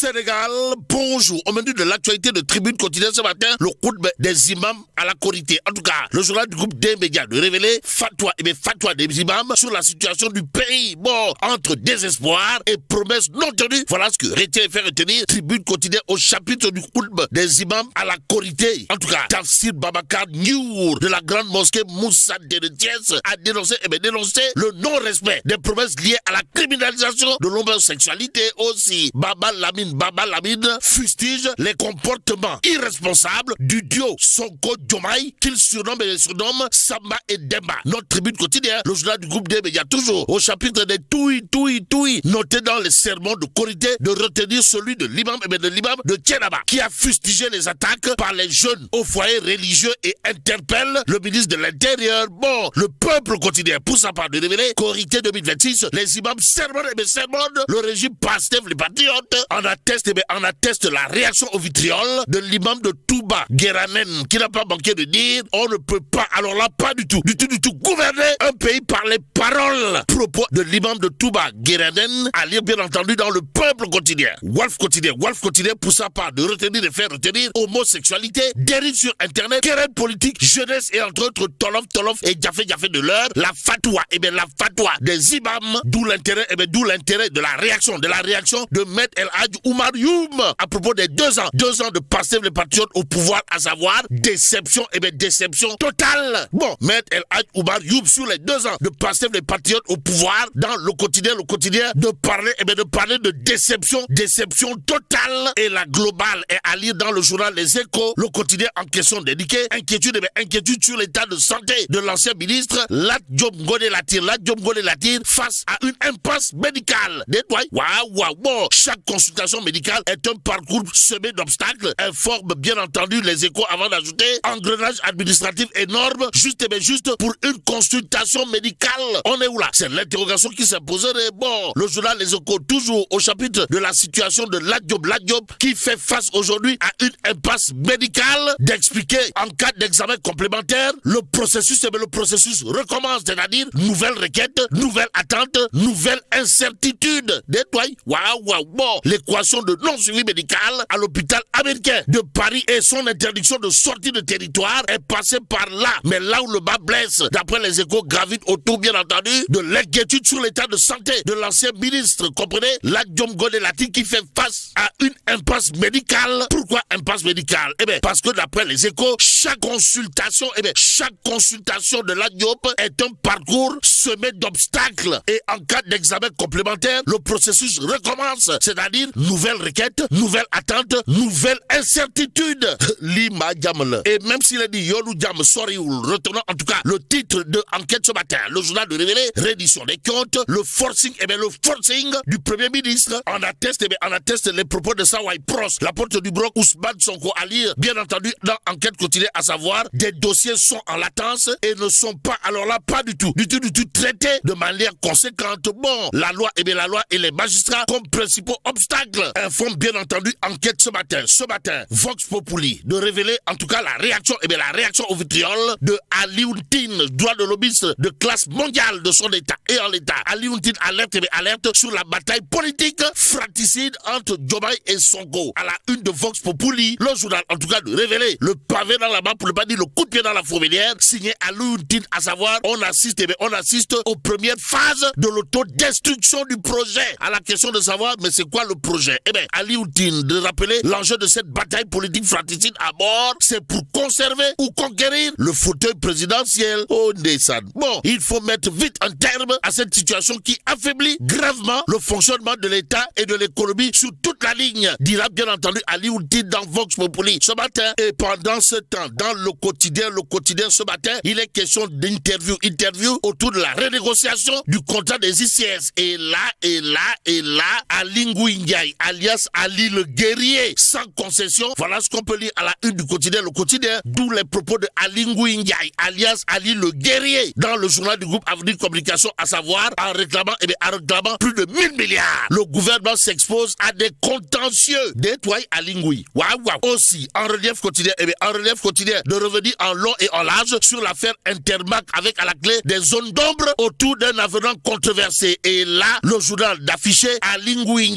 Sénégal, bonjour. Au menu de l'actualité de Tribune quotidienne ce matin, le coup des imams à la Korité. En tout cas, le journal du groupe des médias de révéler fatwa des imams sur la situation du pays. Bon, entre désespoir et promesses non tenues. Voilà ce que retient et fait retenir Tribune quotidienne au chapitre du coup des imams à la Korité. En tout cas, Tafsir Babacar Niour de la grande mosquée Moussa de Thiès a dénoncé le non-respect des promesses liées à la criminalisation de l'homosexualité aussi. Baba Lamine fustige les comportements irresponsables du duo Sonko Diomaye qu'il surnomme Samba et Demba. Notre Tribune quotidienne, le journal du groupe des médias, toujours au chapitre des Toui, noté dans les sermons de Korité de retenir celui de l'imam de Thiénaba qui a fustigé les attaques par les jeunes au foyer religieux et interpelle le ministre de l'Intérieur. Bon, le peuple quotidien pour sa part de révéler Korité 2026, les imams sermonnent le régime Pastef les patriotes en atteste la réaction au vitriol de l'imam de Touba Guéranen qui n'a pas manqué de dire on ne peut pas, alors là pas du tout gouverner un pays par les paroles. Propos de l'imam de Touba Guéranen à lire bien entendu dans le peuple quotidien. Wolf quotidien pour sa part de retenir et faire retenir homosexualité, dérive sur internet, querelle politique, jeunesse et entre autres tolof et Jafé de l'heure, la fatwa des imams, d'où l'intérêt de la réaction de Maître El Hadj Oumar Youm à propos des 2 ans de Pastef les patriotes au pouvoir, à savoir déception totale. Bon, Maître El Hadj Oumar Youm sur les 2 ans de Pastef les patriotes au pouvoir dans le quotidien de parler de déception totale et la globale est à lire dans le journal Les Échos, le quotidien en question dédié, inquiétude sur l'état de santé de l'ancien ministre Lat Diop Ngoné Latyr face à une impasse médicale. Bon, chaque consultation médicale est un parcours semé d'obstacles, informe bien entendu Les Échos avant d'ajouter engrenage administratif énorme, juste pour une consultation médicale. On est où là? C'est l'interrogation qui s'imposerait. Bon, le journal Les Échos toujours au chapitre de la situation de Lat Diop qui fait face aujourd'hui à une impasse médicale, d'expliquer en cas d'examen complémentaire le processus recommence, c'est-à-dire nouvelle requête, nouvelle attente, nouvelle incertitude. Bon, l'équation de non-suivi médical à l'hôpital américain de Paris et son interdiction de sortie de territoire est passée par là. Mais là où le bas blesse, d'après Les Échos, gravite autour, bien entendu, de l'inquiétude sur l'état de santé de l'ancien ministre, comprenez, Lat Diop Ngoné Latyr qui fait face à une impasse médicale. Pourquoi impasse médicale? Parce que d'après Les Échos, chaque consultation de Lat Diop est un parcours semé d'obstacles et en cas d'examen complémentaire, le processus recommence, c'est-à-dire nouvelle requête, nouvelle attente, nouvelle incertitude. Lima Jamel. Et même s'il a dit Yolu Jam Sorioul, retenons en tout cas le titre de enquête ce matin, le journal de révéler reddition des comptes, le forcing du premier ministre en atteste les propos de Sawai Pros, la porte du bloc Ousmane Sonko à lire, bien entendu dans enquête quotidienne, à savoir des dossiers sont en latence et ne sont pas, alors là pas du tout traités de manière conséquente. Bon, la loi et les magistrats comme principaux obstacles, informe bien entendu enquête ce matin, Vox Populi, de révéler en tout cas la réaction au vitriol de Alioune Tine, droit de lobbyiste de classe mondiale de son état et en l'état. Alioune Tine alerte sur la bataille politique fratricide entre Diomaye et Sonko. À la une de Vox Populi, le journal en tout cas de révéler le pavé dans la main, pour ne pas dire le coup de pied dans la fourmilière, signé Alioune Tine, à savoir on assiste aux premières phases de l'autodestruction du projet. À la question de savoir mais c'est quoi le projet? Alioune Tine de rappeler l'enjeu de cette bataille politique fratricide à bord, c'est pour conserver ou conquérir le fauteuil présidentiel. Oh Nessan. Bon, il faut mettre vite un terme à cette situation qui affaiblit gravement le fonctionnement de l'État et de l'économie sur toute la ligne, dira bien entendu Alioune Tine dans Vox Populi ce matin. Et pendant ce temps, dans le quotidien ce matin, il est question d'interview autour de la renégociation du contrat des ICS. Et là, Ali Ngouille Ndiaye, alias Ali le guerrier, sans concession. Voilà ce qu'on peut lire à la une du quotidien, le quotidien, d'où les propos de Ali Ngouille Ndiaye, alias Ali le guerrier, dans le journal du groupe Avenir Communication, à savoir en réclamant plus de 1000 milliards. Le gouvernement s'expose à des contentieux. Détoile Ali Ngouille. Aussi, en relief quotidien, de revenir en long et en large sur l'affaire Intermac avec à la clé des zones d'ombre autour d'un avenant controversé. Et là, le journal d'afficher Ali Ngouille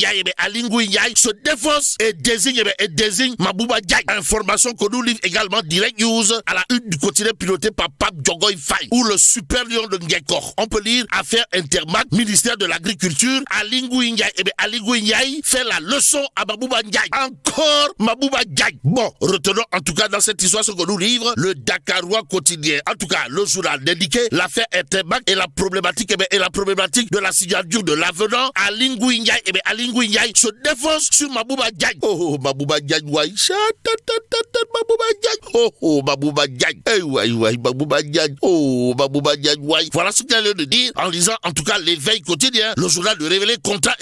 Ndiaye se défonce et désigne Mabouba Diagne. Information que nous livre également Direct News à la une du quotidien piloté par Pape Diogoy Faye, où le super lion de Ngekor, on peut lire affaire Intermac, ministère de l'Agriculture, Ali Ngouille Ndiaye. Ali Ngouille Ndiaye fait la leçon à Mabouba Diagne. Encore Mabouba Diagne. Bon, retenons en tout cas dans cette histoire ce que nous livre le Dakarois quotidien. En tout cas, le journal dédié l'affaire Intermac et la problématique de la signature de l'avenant. Ali Ngouille Ndiaye. Ali Ngouille Ndiaye se défonce sur Mabouba Diagne. Oh, Mabouba Diagne, ouais. Mabouba Diagne. Oh, Mabouba Diagne. Eh, ouais, Mabouba Diagne. Oh, Mabouba Diagne, ouais. Voilà ce qu'il a l'air de dire en lisant en tout cas l'éveil quotidien. Le journal de révéler contrat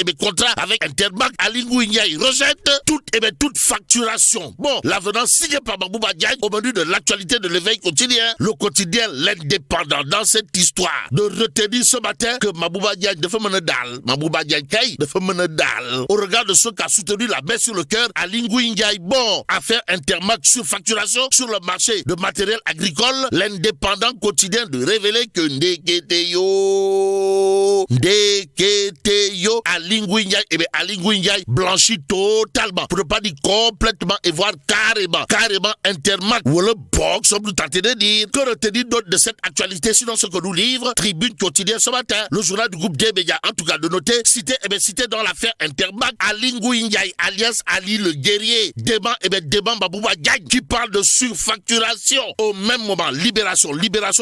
avec Interbank. Ali Ngouille Ndiaye rejette toute facturation. Bon, l'avenant signé par Mabouba Diagne au menu de l'actualité de l'éveil quotidien. Le quotidien L'Indépendant dans cette histoire de retenir ce matin que Mabouba Diagne de Femenedal. Mabouba Diagne Kay de Femenedal. Au regard de ceux qui a soutenu la baisse sur le cœur, Ali Ngouille Ndiaye. Bon, affaire Intermac sur facturation sur le marché de matériel agricole. L'Indépendant quotidien de révéler que Ndeketeyo Ali Ngouille Ndiaye, Ali Ngouille Ndiaye blanchit totalement, pour ne pas dire complètement et voire carrément Intermac ou le box, on nous tentait de dire. Que retenir d'autre de cette actualité sinon ce que nous livre Tribune quotidien ce matin, le journal du groupe des médias, en tout cas de noter, cité dans l'affaire Intermac, Ali Ngouille Ndiaye alias Ali le guerrier, Déban Mabouba Diagne qui parle de surfacturation. Au même moment, Libération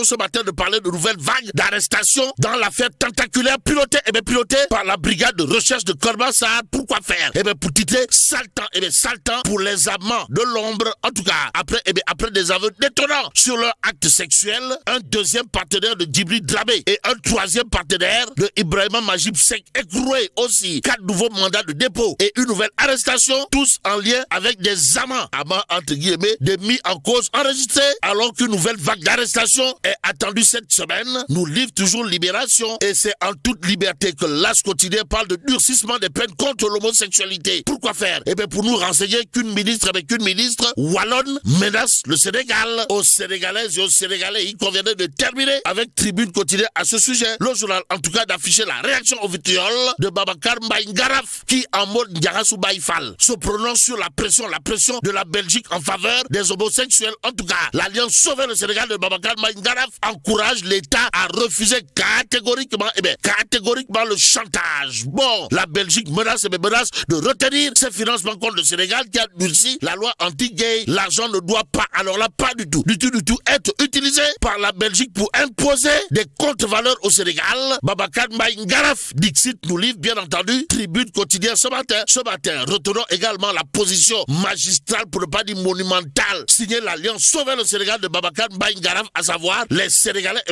ce matin de parler de nouvelles vagues d'arrestations dans l'affaire tentaculaire pilotée par la brigade de recherche de Korban-Sahar. Pourquoi faire? Pour titrer sale temps pour les amants de l'ombre. En tout cas, après des aveux détonnants sur leur acte sexuel, un deuxième partenaire de Djibril Dramé et un troisième partenaire de Ibrahima Majib Seck écroué aussi. 4 nouveaux mandats de dépôt et une nouvelle arrestation, tous en lien avec des amants entre guillemets, des mis en cause enregistrés, alors qu'une nouvelle vague d'arrestation est attendue cette semaine. Nous livre toujours Libération et c'est en toute liberté que l'As quotidien parle de durcissement des peines contre l'homosexualité. Pourquoi faire? Pour nous renseigner qu'une ministre wallonne menace le Sénégal. Aux Sénégalaises et aux Sénégalais, il conviendrait de terminer avec Tribune quotidien à ce sujet. Le journal, en tout cas, d'afficher la réaction au vitriol de Babacar Mbaye Ngaraf, qui, en mode Ndiarassou Baïfal, se prononce sur la pression de la Belgique en faveur des homosexuels. En tout cas, l'Alliance Sauver le Sénégal de Babacar Mbaye Ngaraf encourage l'État à refuser catégoriquement le chantage. Bon, la Belgique menace de retenir ses financements contre le Sénégal qui a durci la loi anti-gay. L'argent ne doit pas, alors là, pas du tout, être utilisé par la Belgique pour imposer des contre-valeurs au Sénégal. Babacar Mbaye Ngaraf, Dixit nous livre, bien entendu, Tribune quotidien ce matin. Retenons également la position magistrale, pour ne pas dire monumentale, signée l'Alliance Sauver le Sénégal de Babacar Mbaye Ngaraf, à savoir les Sénégalais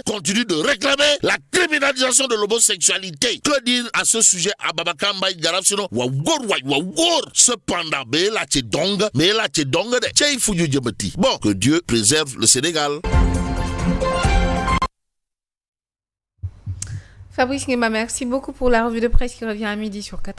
continuent de réclamer la criminalisation de l'homosexualité. Que dire à ce sujet à Babacar Mbaye Ngaraf sinon cependant, bon, que Dieu préserve le Sénégal. Fabrice Ngema, merci beaucoup pour la revue de presse qui revient à midi sur 4.